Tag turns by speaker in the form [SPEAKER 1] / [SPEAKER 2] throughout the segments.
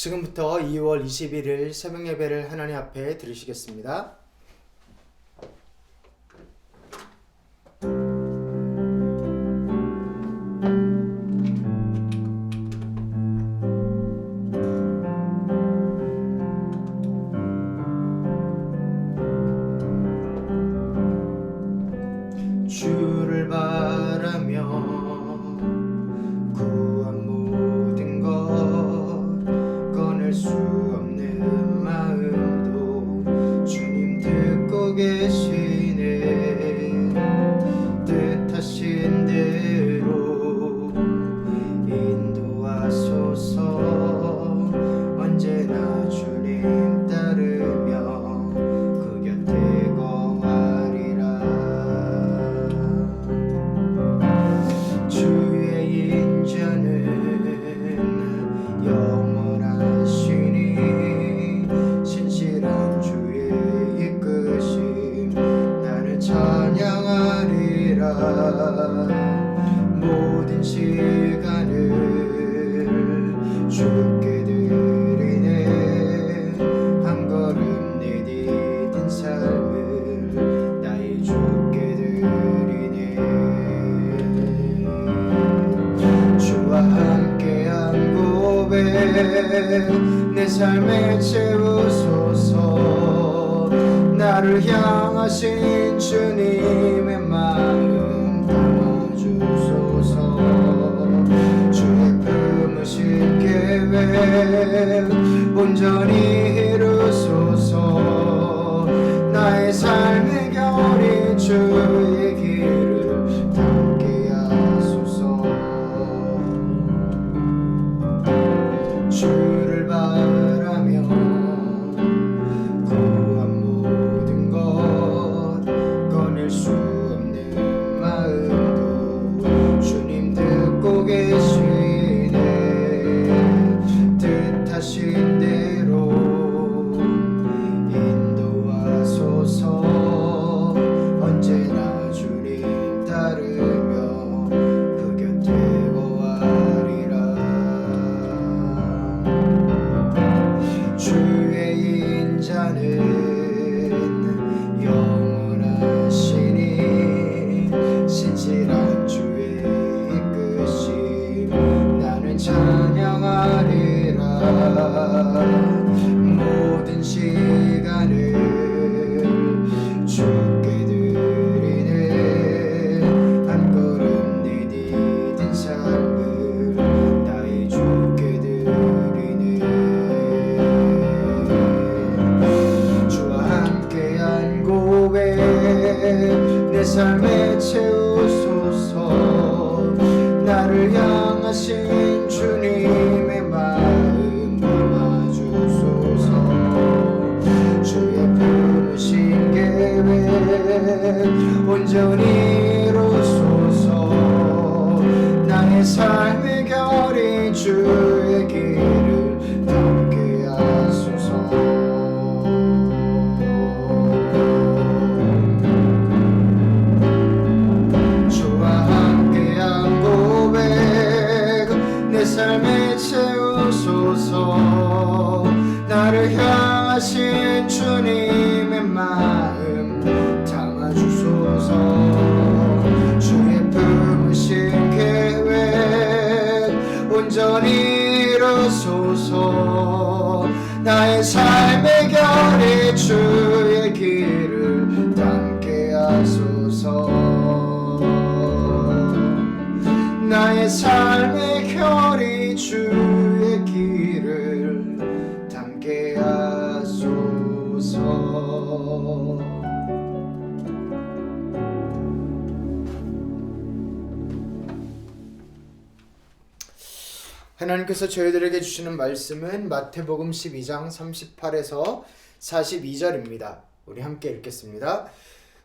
[SPEAKER 1] 지금부터 2월 21일 새벽 예배를 하나님 앞에 드리시겠습니다. 주를 바라며 구한 모든 것 꺼낼 수 없는 마음도 주님 듣고 계시네. 뜻하신 대로 인도하소서. 언제나 주님 따르며 그 곁에 거하리라. 주의 인자는 영원하시니 신실한 주의 이끄심 나는 찬양하리라. 모든 시간을 주께 드리네. 한 걸음 내디딘 삶을 나의 주께 드리네. 주와 함께한 고백 내 삶에 채우소서. 나를 향하신 주님의 마음 담아주소서. 주의 품으신 계획 온전히 이루소서. 나의 삶의 겨울인 주의 길을 담게 하소서. 주를 바라며 구한 모든 것 꺼낼 수 없는 마음도 주님 듣고 계시네. 뜻하신 대로 인도하소서. 언제나 주님 따르며 그 곁에 거하리라. 주의 인자는 영원하시니 신실한 주의 이끄심 나는 찬양하리라. 모든 시간을 주께 드리네. 한 걸음 내디딘 삶을 나의 주께 드리네. 주와 함께한 고백 내 삶에 채우소서. 나를 향하신 주님의 마음 담아주소서. 주의 품으신 계획 온전히 이루소서. 나의 삶의 결인 주의 길을 담게 하소서. 주와 함께한 고백 내 삶에 채우소서. 나를 향하신 주님의 마음 담아주소서. 주의 품으신 계획 온전히 이루소서. 나의 삶의 결이 주의 길을 담게 하소서. 나의 삶의 결이 주의 길을 담게 하소서. 하나님께서 저희들에게 주시는 말씀은 마태복음 12장 38에서 42절입니다. 우리 함께 읽겠습니다.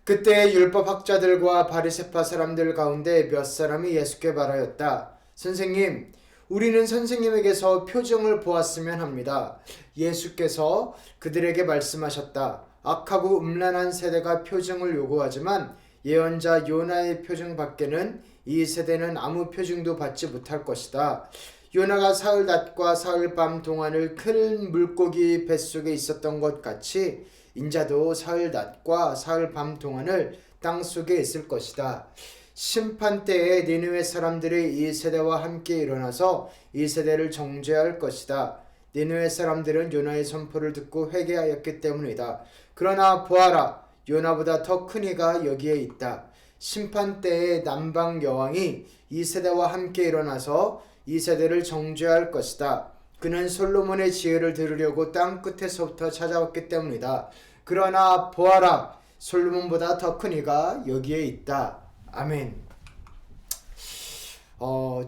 [SPEAKER 1] 그때 율법학자들과 바리새파 사람들 가운데 몇 사람이 예수께 말하였다. 선생님, 우리는 선생님에게서 표징을 보았으면 합니다. 예수께서 그들에게 말씀하셨다. 악하고 음란한 세대가 표징을 요구하지만 예언자 요나의 표징 밖에는 이 세대는 아무 표징도 받지 못할 것이다. 요나가 사흘 낮과 사흘 밤 동안을 큰 물고기 뱃속에 있었던 것 같이 인자도 사흘 낮과 사흘 밤 동안을 땅속에 있을 것이다. 심판 때에 니느웨 사람들이 이 세대와 함께 일어나서 이 세대를 정죄할 것이다. 니느웨 사람들은 요나의 선포를 듣고 회개하였기 때문이다. 그러나 보아라, 요나보다 더 큰 이가 여기에 있다. 심판 때에 남방 여왕이 이 세대와 함께 일어나서 이 세대를 정죄할 것이다. 그는 솔로몬의 지혜를 들으려고 땅 끝에서부터 찾아왔기 때문이다. 그러나 보아라, 솔로몬보다 더 큰 이가 여기에 있다. 아멘.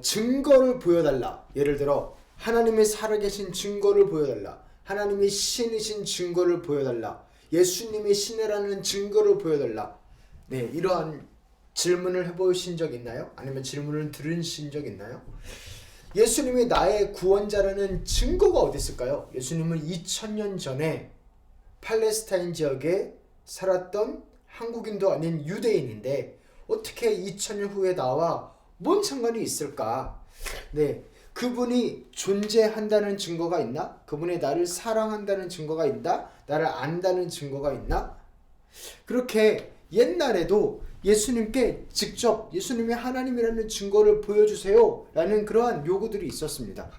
[SPEAKER 1] 증거를 보여달라. 예를 들어 하나님이 살아계신 증거를 보여달라. 하나님이 신이신 증거를 보여달라. 예수님이 신이라는 증거를 보여달라. 네, 이러한 질문을 해보신 적 있나요? 아니면 질문을 들으신 적 있나요? 예수님이 나의 구원자라는 증거가 어디 있을까요? 예수님은 2000년 전에 팔레스타인 지역에 살았던 한국인도 아닌 유대인인데 어떻게 2000년 후에 나와 뭔 상관이 있을까? 네, 그분이 존재한다는 증거가 있나? 그분이 나를 사랑한다는 증거가 있나? 나를 안다는 증거가 있나? 그렇게 옛날에도 예수님께 직접 예수님이 하나님이라는 증거를 보여주세요 라는 그러한 요구들이 있었습니다.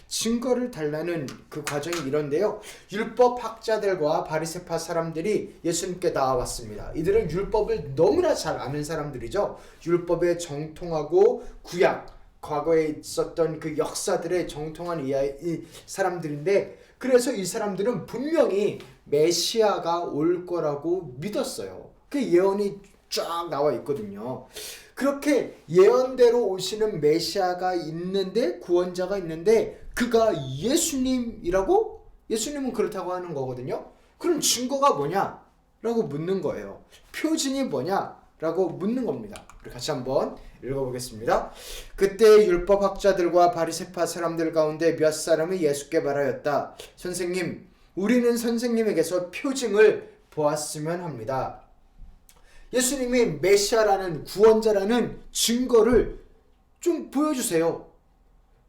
[SPEAKER 1] 증거를 달라는 그 과정이 이런데요, 율법 학자들과 바리새파 사람들이 예수님께 나와왔습니다. 이들은 율법을 너무나 잘 아는 사람들이죠. 율법에 정통하고 구약, 과거에 있었던 그 역사들에 정통한 이 사람들인데, 그래서 이 사람들은 분명히 메시아가 올 거라고 믿었어요. 그 예언이 쫙 나와 있거든요. 그렇게 예언대로 오시는 메시아가 있는데, 구원자가 있는데 그가 예수님이라고? 예수님은 그렇다고 하는 거거든요. 그럼 증거가 뭐냐? 라고 묻는 거예요. 표징이 뭐냐? 라고 묻는 겁니다. 우리 같이 한번 읽어보겠습니다. 그때 율법학자들과 바리새파 사람들 가운데 몇 사람이 예수께 말하였다. 선생님, 우리는 선생님에게서 표징을 보았으면 합니다. 예수님이 메시아라는, 구원자라는 증거를 좀 보여주세요.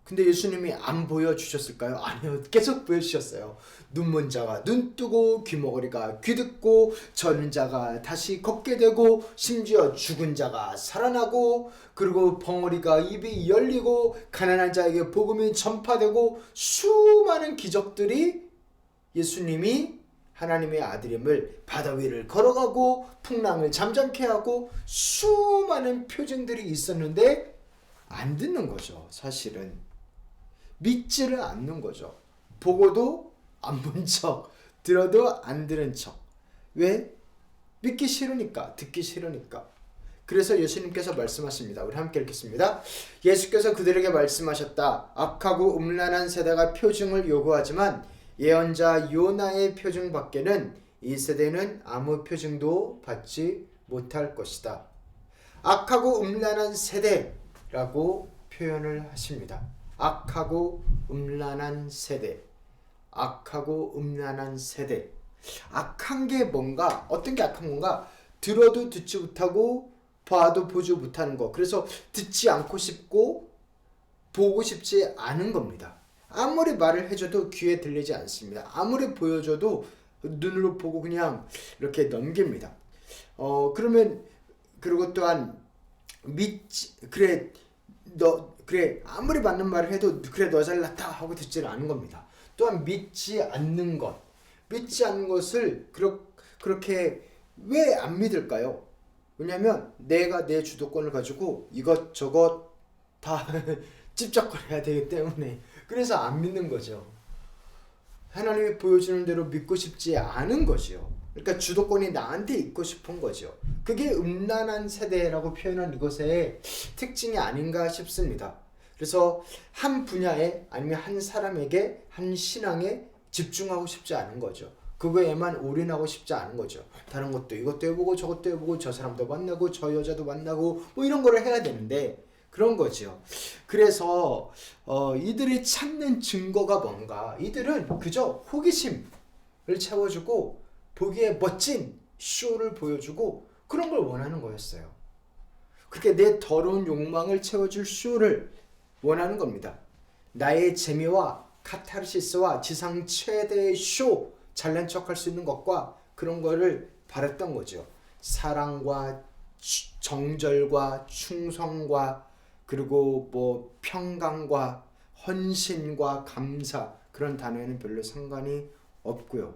[SPEAKER 1] 근데 예수님이 안 보여주셨을까요? 아니요, 계속 보여주셨어요. 눈먼 자가 눈 뜨고, 귀머거리가 귀 듣고, 저는 자가 다시 걷게 되고, 심지어 죽은 자가 살아나고, 그리고 벙어리가 입이 열리고, 가난한 자에게 복음이 전파되고, 수많은 기적들이 예수님이 하나님의 아들임을 바다 위를 걸어가고 풍랑을 잠잠케 하고 수많은 표징들이 있었는데 안 듣는 거죠. 사실은 믿지를 않는 거죠. 보고도 안 본 척, 들어도 안 들은 척. 왜? 믿기 싫으니까, 듣기 싫으니까. 그래서 예수님께서 말씀하십니다. 우리 함께 읽겠습니다. 예수께서 그들에게 말씀하셨다. 악하고 음란한 세대가 표징을 요구하지만 예언자 요나의 표징 밖에는 이 세대는 아무 표징도 받지 못할 것이다. 악하고 음란한 세대라고 표현을 하십니다. 악하고 음란한 세대. 악하고 음란한 세대. 악한 게 뭔가, 어떤 게 악한 건가? 들어도 듣지 못하고 봐도 보지 못하는 거. 그래서 듣지 않고 싶고 보고 싶지 않은 겁니다. 아무리 말을 해줘도 귀에 들리지 않습니다. 아무리 보여줘도 눈으로 보고 그냥 이렇게 넘깁니다. 그러면, 그리고 또한 그래 아무리 맞는 말을 해도 그래 너 잘났다 하고 듣지는 않은 겁니다. 또한 믿지 않는 것을 그렇게 왜 안 믿을까요? 왜냐면 내가 내 주도권을 가지고 이것저것 다 찝쩍거려야 되기 때문에. 그래서 안 믿는 거죠. 하나님이 보여주는 대로 믿고 싶지 않은 거죠. 그러니까 주도권이 나한테 있고 싶은 거죠. 그게 음란한 세대라고 표현한 이것의 특징이 아닌가 싶습니다. 그래서 한 분야에, 아니면 한 사람에게, 한 신앙에 집중하고 싶지 않은 거죠. 그거에만 올인하고 싶지 않은 거죠. 다른 것도 이것도 해보고 저것도 해보고 저 사람도 만나고 저 여자도 만나고 뭐 이런 거를 해야 되는데 그런 거죠. 그래서 이들이 찾는 증거가 뭔가? 이들은 그저 호기심을 채워주고 보기에 멋진 쇼를 보여주고 그런 걸 원하는 거였어요. 그렇게 내 더러운 욕망을 채워줄 쇼를 원하는 겁니다. 나의 재미와 카타르시스와 지상 최대의 쇼, 잘난 척할 수 있는 것과 그런 거를 바랬던 거죠. 사랑과 정절과 충성과 그리고 뭐 평강과 헌신과 감사, 그런 단어에는 별로 상관이 없고요.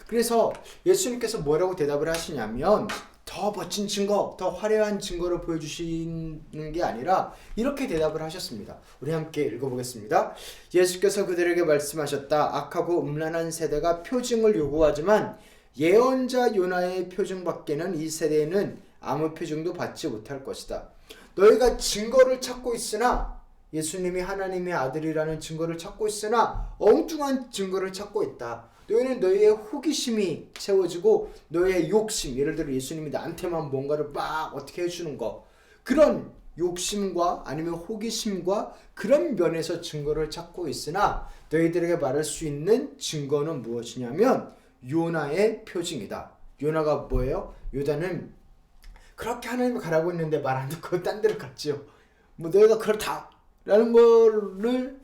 [SPEAKER 1] 그래서 예수님께서 뭐라고 대답을 하시냐면 더 멋진 증거, 더 화려한 증거를 보여주시는 게 아니라 이렇게 대답을 하셨습니다. 우리 함께 읽어보겠습니다. 예수께서 그들에게 말씀하셨다. 악하고 음란한 세대가 표징을 요구하지만 예언자 요나의 표징밖에는 이 세대에는 아무 표징도 받지 못할 것이다. 너희가 증거를 찾고 있으나, 예수님이 하나님의 아들이라는 증거를 찾고 있으나 엉뚱한 증거를 찾고 있다. 너희는 너희의 호기심이 채워지고 너희의 욕심, 예를 들어 예수님이 나한테만 뭔가를 막 어떻게 해주는 거, 그런 욕심과 아니면 호기심과 그런 면에서 증거를 찾고 있으나 너희들에게 말할 수 있는 증거는 무엇이냐면 요나의 표징이다. 요나가 뭐예요? 요나는 그렇게 하나님을 가라고 했는데 말 안 듣고 딴 데로 갔지요. 뭐 너희가 그렇다 라는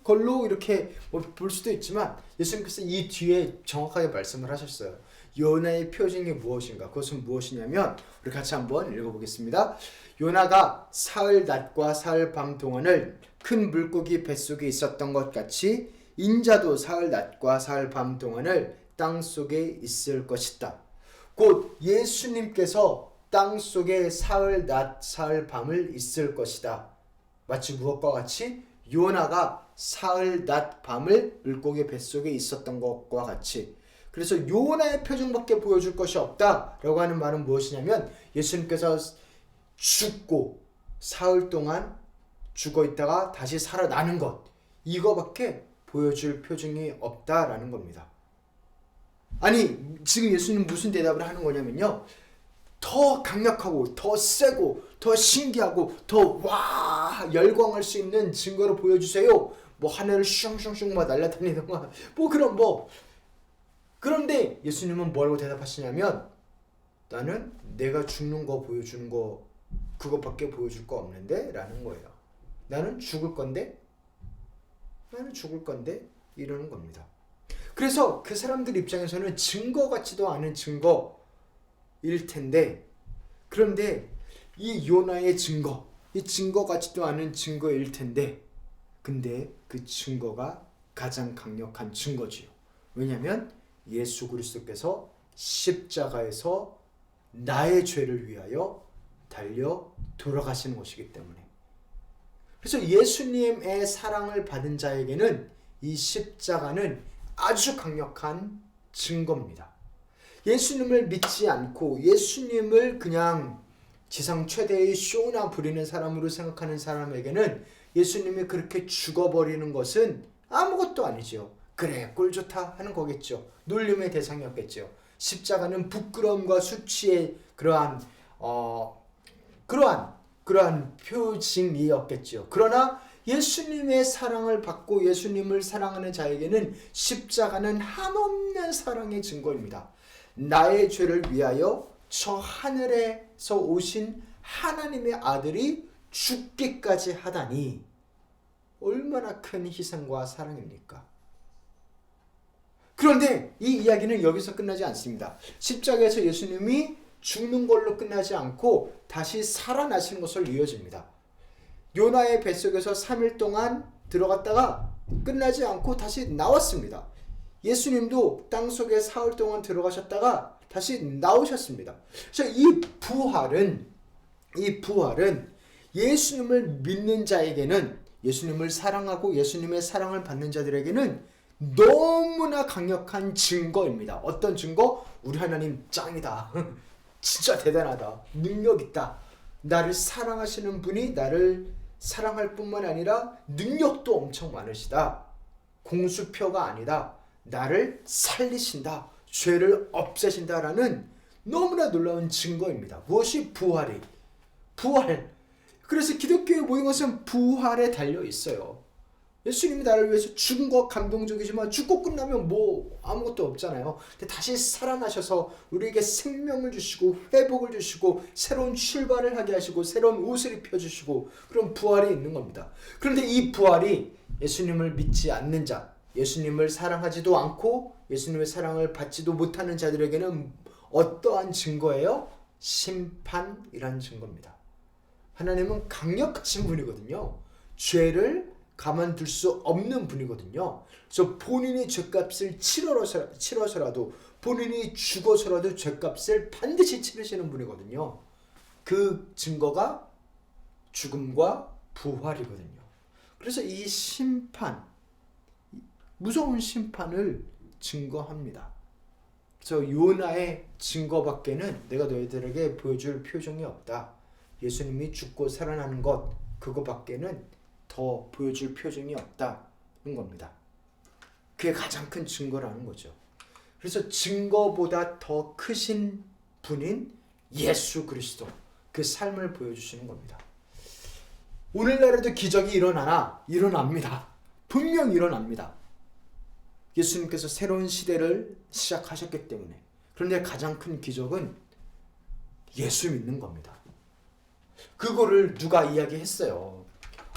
[SPEAKER 1] 걸로 이렇게 볼 수도 있지만 예수님께서 이 뒤에 정확하게 말씀을 하셨어요. 요나의 표징이 무엇인가? 그것은 무엇이냐면 우리 같이 한번 읽어보겠습니다. 요나가 사흘 낮과 사흘 밤 동안을 큰 물고기 뱃속에 있었던 것 같이 인자도 사흘 낮과 사흘 밤 동안을 땅속에 있을 것이다. 곧 예수님께서 땅속에 사흘 낮 사흘 밤을 있을 것이다. 마치 무엇과 같이? 요나가 사흘 낮 밤을 물고기 뱃속에 있었던 것과 같이. 그래서 요나의 표정밖에 보여줄 것이 없다라고 하는 말은 무엇이냐면 예수님께서 죽고 사흘 동안 죽어 있다가 다시 살아나는 것, 이거밖에 보여줄 표징이 없다라는 겁니다. 아니 지금 예수님 무슨 대답을 하는 거냐면요, 더 강력하고 더 세고 더 신기하고 더 와 열광할 수 있는 증거를 보여주세요. 뭐 하늘을 슝슝슝 막 날아다니는 뭐 그런 뭐. 그런데 예수님은 뭐라고 대답하시냐면 나는 내가 죽는 거 보여주는 거 그것밖에 보여줄 거 없는데 라는 거예요. 나는 죽을 건데 이러는 겁니다. 그래서 그 사람들 입장에서는 증거 같지도 않은 증거일 텐데, 그런데 이 요나의 증거, 이 증거 같지도 않은 증거일 텐데, 근데 그 증거가 가장 강력한 증거지요. 왜냐하면 예수 그리스도께서 십자가에서 나의 죄를 위하여 달려 돌아가시는 것이기 때문에. 그래서 예수님의 사랑을 받은 자에게는 이 십자가는 아주 강력한 증거입니다. 예수님을 믿지 않고 예수님을 그냥 지상 최대의 쇼나 부리는 사람으로 생각하는 사람에게는 예수님이 그렇게 죽어버리는 것은 아무것도 아니죠. 그래 꼴 좋다 하는 거겠죠. 놀림의 대상이었겠죠. 십자가는 부끄러움과 수치의 그러한 표징이었겠죠. 그러나 예수님의 사랑을 받고 예수님을 사랑하는 자에게는 십자가는 한없는 사랑의 증거입니다. 나의 죄를 위하여 저 하늘에서 오신 하나님의 아들이 죽기까지 하다니 얼마나 큰 희생과 사랑입니까? 그런데 이 이야기는 여기서 끝나지 않습니다. 십자가에서 예수님이 죽는 걸로 끝나지 않고 다시 살아나시는 것으로 이어집니다. 요나의 뱃속에서 3일 동안 들어갔다가 끝나지 않고 다시 나왔습니다. 예수님도 땅속에 사흘 동안 들어가셨다가 다시 나오셨습니다. 그래서 이 부활은 예수님을 믿는 자에게는, 예수님을 사랑하고 예수님의 사랑을 받는 자들에게는 너무나 강력한 증거입니다. 어떤 증거? 우리 하나님 짱이다. 진짜 대단하다. 능력 있다. 나를 사랑하시는 분이 나를 사랑할 뿐만 아니라 능력도 엄청 많으시다. 공수표가 아니다. 나를 살리신다. 죄를 없애신다라는 너무나 놀라운 증거입니다. 무엇이? 부활. 그래서 기독교에 모인 것은 부활에 달려 있어요. 예수님이 나를 위해서 죽은 거 감동적이지만 죽고 끝나면 뭐 아무것도 없잖아요. 근데 다시 살아나셔서 우리에게 생명을 주시고 회복을 주시고 새로운 출발을 하게 하시고 새로운 옷을 입혀주시고 그런 부활이 있는 겁니다. 그런데 이 부활이 예수님을 믿지 않는 자, 예수님을 사랑하지도 않고 예수님의 사랑을 받지도 못하는 자들에게는 어떠한 증거예요? 심판이란 증거입니다. 하나님은 강력하신 분이거든요. 죄를 가만둘 수 없는 분이거든요. 그래서 본인이 죄값을 치러서라도, 본인이 죽어서라도 죄값을 반드시 치르시는 분이거든요. 그 증거가 죽음과 부활이거든요. 그래서 이 심판, 무서운 심판을 증거합니다. 그래서 요나의 증거밖에는 내가 너희들에게 보여줄 표정이 없다. 예수님이 죽고 살아나는 것, 그거밖에는 더 보여줄 표정이 없다는 겁니다. 그게 가장 큰 증거라는 거죠. 그래서 증거보다 더 크신 분인 예수 그리스도, 그 삶을 보여주시는 겁니다. 오늘날에도 기적이 일어납니다. 분명 일어납니다. 예수님께서 새로운 시대를 시작하셨기 때문에. 그런데 가장 큰 기적은 예수 믿는 겁니다. 그거를 누가 이야기했어요.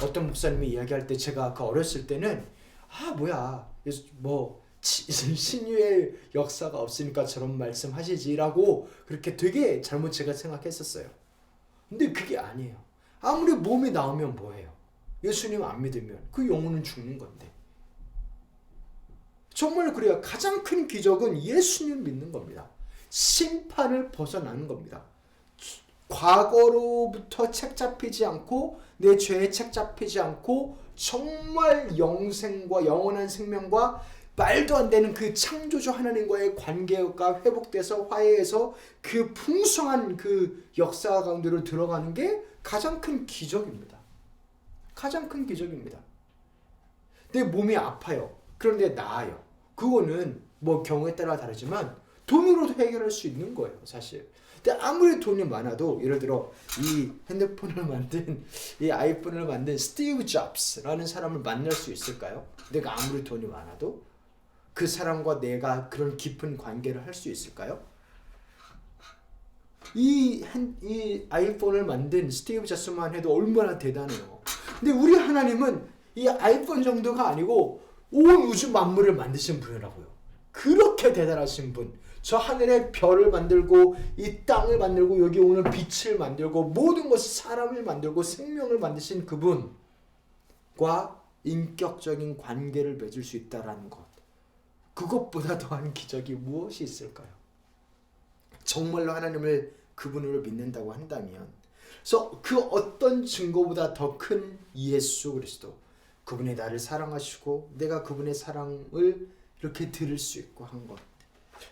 [SPEAKER 1] 어떤 목사님이 이야기할 때 제가 그 어렸을 때는 신유의 역사가 없으니까 저런 말씀하시지라고 그렇게 되게 잘못 제가 생각했었어요. 근데 그게 아니에요. 아무리 몸이 나오면 뭐해요? 예수님 안 믿으면 그 영혼은 죽는 건데. 정말 그래요. 가장 큰 기적은 예수님 믿는 겁니다. 심판을 벗어나는 겁니다. 과거로부터 책 잡히지 않고 내 죄에 책 잡히지 않고 정말 영생과 영원한 생명과 말도 안 되는 그 창조주 하나님과의 관계가 회복돼서 화해해서 그 풍성한 그 역사 가운데로 들어가는 게 가장 큰 기적입니다. 가장 큰 기적입니다. 내 몸이 아파요. 그런데 나아요. 그거는 뭐 경우에 따라 다르지만 돈으로도 해결할 수 있는 거예요, 사실. 근데 아무리 돈이 많아도, 예를 들어 이 핸드폰을 만든, 이 아이폰을 만든 스티브 잡스라는 사람을 만날 수 있을까요? 내가 아무리 돈이 많아도 그 사람과 내가 그런 깊은 관계를 할 수 있을까요? 이 아이폰을 만든 스티브 잡스만 해도 얼마나 대단해요. 근데 우리 하나님은 이 아이폰 정도가 아니고 온 우주 만물을 만드신 분이라고요. 그렇게 대단하신 분. 저 하늘의 별을 만들고 이 땅을 만들고 여기 오는 빛을 만들고 모든 것을, 사람을 만들고 생명을 만드신 그분과 인격적인 관계를 맺을 수 있다는 것. 그것보다 더한 기적이 무엇이 있을까요? 정말로 하나님을 그분으로 믿는다고 한다면, 그래서 그 어떤 증거보다 더 큰 예수 그리스도, 그분이 나를 사랑하시고 내가 그분의 사랑을 이렇게 들을 수 있고 한 것.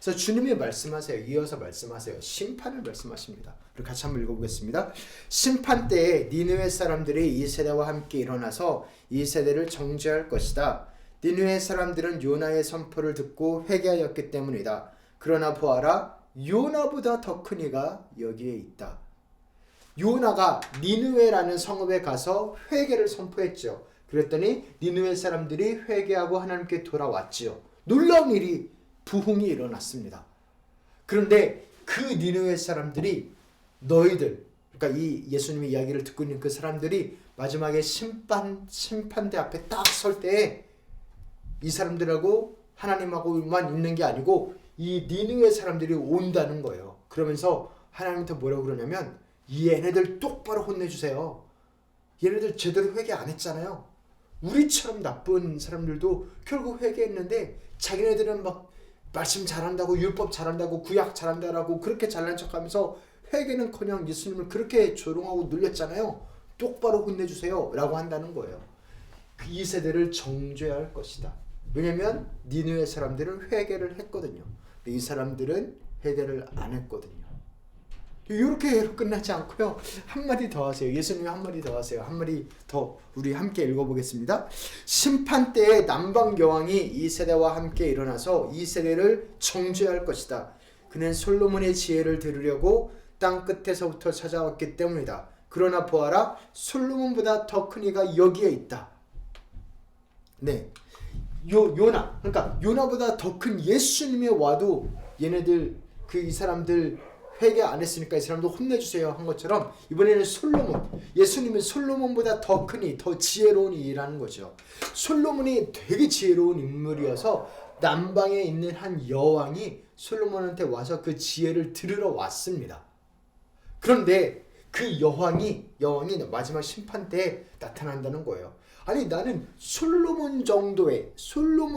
[SPEAKER 1] 그래서 주님이 말씀하세요. 이어서 말씀하세요. 심판을 말씀하십니다. 우리 같이 한번 읽어보겠습니다. 심판 때에 니느웨 사람들이 이 세대와 함께 일어나서 이 세대를 정죄할 것이다. 니느웨 사람들은 요나의 선포를 듣고 회개하였기 때문이다. 그러나 보아라, 요나보다 더 큰 이가 여기에 있다. 요나가 니느웨라는 성읍에 가서 회개를 선포했죠. 그랬더니 니느웨 사람들이 회개하고 하나님께 돌아왔지요. 놀라운 일이, 부흥이 일어났습니다. 그런데 그 니느웨 사람들이 너희들, 그러니까 이 예수님의 이야기를 듣고 있는 그 사람들이 마지막에 심판대 앞에 딱 설 때에 이 사람들하고 하나님하고만 있는 게 아니고 이 니느웨 사람들이 온다는 거예요. 그러면서 하나님한테 뭐라고 그러냐면, 얘네들 똑바로 혼내주세요. 얘네들 제대로 회개 안 했잖아요. 우리처럼 나쁜 사람들도 결국 회개했는데 자기네들은 막 말씀 잘한다고, 율법 잘한다고, 구약 잘한다라고 그렇게 잘난 척하면서 회개는커녕 예수님을 그렇게 조롱하고 놀렸잖아요. 똑바로 혼내주세요 라고 한다는 거예요. 이 세대를 정죄할 것이다. 왜냐면 니느웨 사람들은 회개를 했거든요. 이 사람들은 회개를 안 했거든요. 이렇게 끝나지 않고요. 한마디 더 하세요. 예수님이 한마디 더 하세요. 한마디 더 우리 함께 읽어보겠습니다. 심판 때에 남방 여왕이 이 세대와 함께 일어나서 이 세대를 정죄할 것이다. 그는 솔로몬의 지혜를 들으려고 땅 끝에서부터 찾아왔기 때문이다. 그러나 보아라, 솔로몬보다 더 큰 이가 여기에 있다. 네, 요나, 그러니까 요나보다 더 큰 예수님이 와도 얘네들, 이 사람들 회개 안 했으니까 이 사람도 혼내주세요 한 것처럼 이번에는 예수님은 솔로몬보다 더 크니 더 지혜로운 이라는 거죠. 솔로몬이 되게 지혜로운 인물이어서 남방에 있는 한 여왕이 솔로몬한테 와서 그 지혜를 들으러 왔습니다. 그런데 그 여왕이 마지막 심판 때 나타난다는 거예요. 아니 나는 솔로몬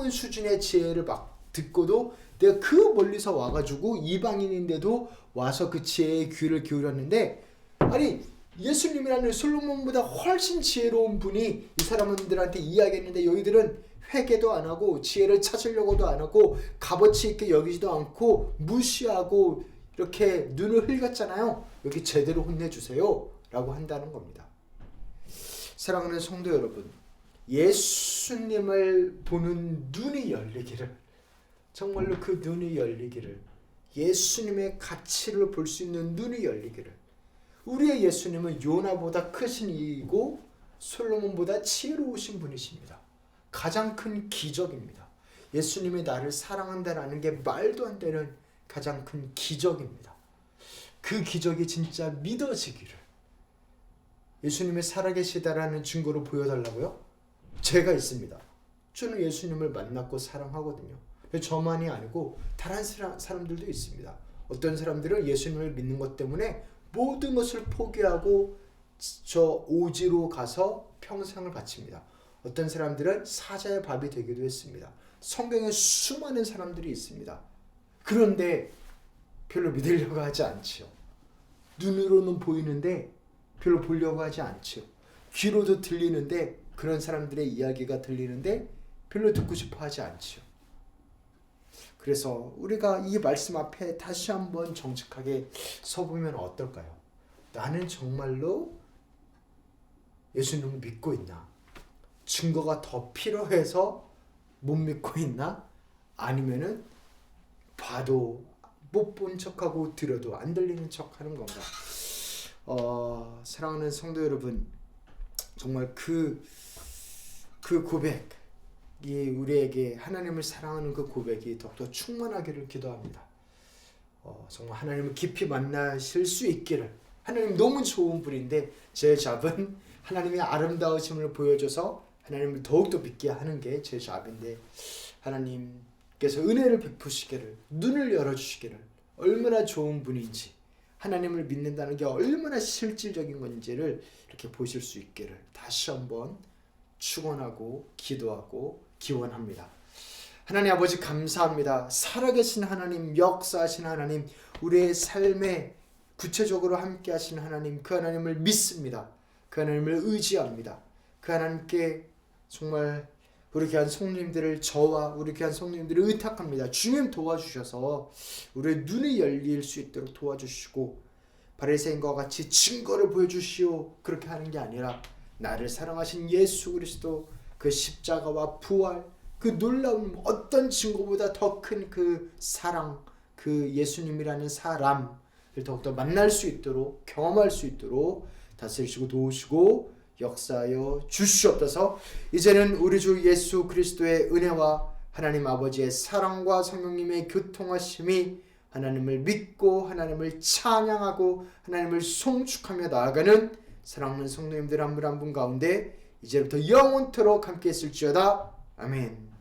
[SPEAKER 1] 수준의 지혜를 막 듣고도 내가 그 멀리서 와가지고 이방인인데도 와서 그 지혜의 귀를 기울였는데, 아니 예수님이라는 솔로몬보다 훨씬 지혜로운 분이 이 사람들한테 이야기했는데 여기들은 회개도 안 하고 지혜를 찾으려고도 안 하고 값어치 있게 여기지도 않고 무시하고 이렇게 눈을 흘렸잖아요. 여기 제대로 혼내주세요 라고 한다는 겁니다. 사랑하는 성도 여러분, 예수님을 보는 눈이 열리기를, 정말로 그 눈이 열리기를, 예수님의 가치를 볼 수 있는 눈이 열리기를. 우리의 예수님은 요나보다 크신 이이고 솔로몬보다 지혜로우신 분이십니다. 가장 큰 기적입니다. 예수님이 나를 사랑한다라는 게 말도 안 되는 가장 큰 기적입니다. 그 기적이 진짜 믿어지기를, 예수님이 살아계시다라는 증거로 보여달라고요? 제가 있습니다. 저는 예수님을 만났고 사랑하거든요. 저만이 아니고 다른 사람들도 있습니다. 어떤 사람들은 예수님을 믿는 것 때문에 모든 것을 포기하고 저 오지로 가서 평생을 바칩니다. 어떤 사람들은 사자의 밥이 되기도 했습니다. 성경에 수많은 사람들이 있습니다. 그런데 별로 믿으려고 하지 않지요. 눈으로는 보이는데 별로 보려고 하지 않지요. 귀로도 들리는데, 그런 사람들의 이야기가 들리는데 별로 듣고 싶어 하지 않지요. 그래서 우리가 이 말씀 앞에 다시 한번 정직하게 서보면 어떨까요? 나는 정말로 예수님을 믿고 있나? 증거가 더 필요해서 못 믿고 있나? 아니면은 봐도 못 본 척하고 들어도 안 들리는 척하는 건가? 사랑하는 성도 여러분, 정말 그 고백이 우리에게 하나님을 사랑하는 그 고백이 더욱더 충만하기를 기도합니다. 정말 하나님을 깊이 만나실 수 있기를. 하나님 너무 좋은 분인데 제 잡은 하나님의 아름다우심을 보여줘서 하나님을 더욱더 믿게 하는 게 제 잡인데, 하나님께서 은혜를 베푸시기를, 눈을 열어주시기를, 얼마나 좋은 분인지, 하나님을 믿는다는 게 얼마나 실질적인 건지를 이렇게 보실 수 있기를 다시 한번 축원하고 기도하고 기원합니다. 하나님 아버지 감사합니다. 살아계신 하나님, 역사하신 하나님, 우리의 삶에 구체적으로 함께 하신 하나님, 그 하나님을 믿습니다. 그 하나님을 의지합니다. 그 하나님께 정말 우리 귀한 성도님들을, 저와 우리 귀한 성도님들을 의탁합니다. 주님 도와주셔서 우리의 눈이 열릴 수 있도록 도와주시고, 바리새인과 같이 증거를 보여주시오 그렇게 하는 게 아니라 나를 사랑하신 예수 그리스도, 그 십자가와 부활, 그 놀라운 어떤 증거보다 더 큰 그 사랑, 그 예수님이라는 사람을 더욱더 만날 수 있도록, 경험할 수 있도록 다스리시고 도우시고 역사하여 주시옵소서. 이제는 우리 주 예수 그리스도의 은혜와 하나님 아버지의 사랑과 성령님의 교통하심이 하나님을 믿고 하나님을 찬양하고 하나님을 송축하며 나아가는 사랑하는 성도님들 한 분 한 분 가운데 이제부터 영원토록 함께 있을지어다. 아멘.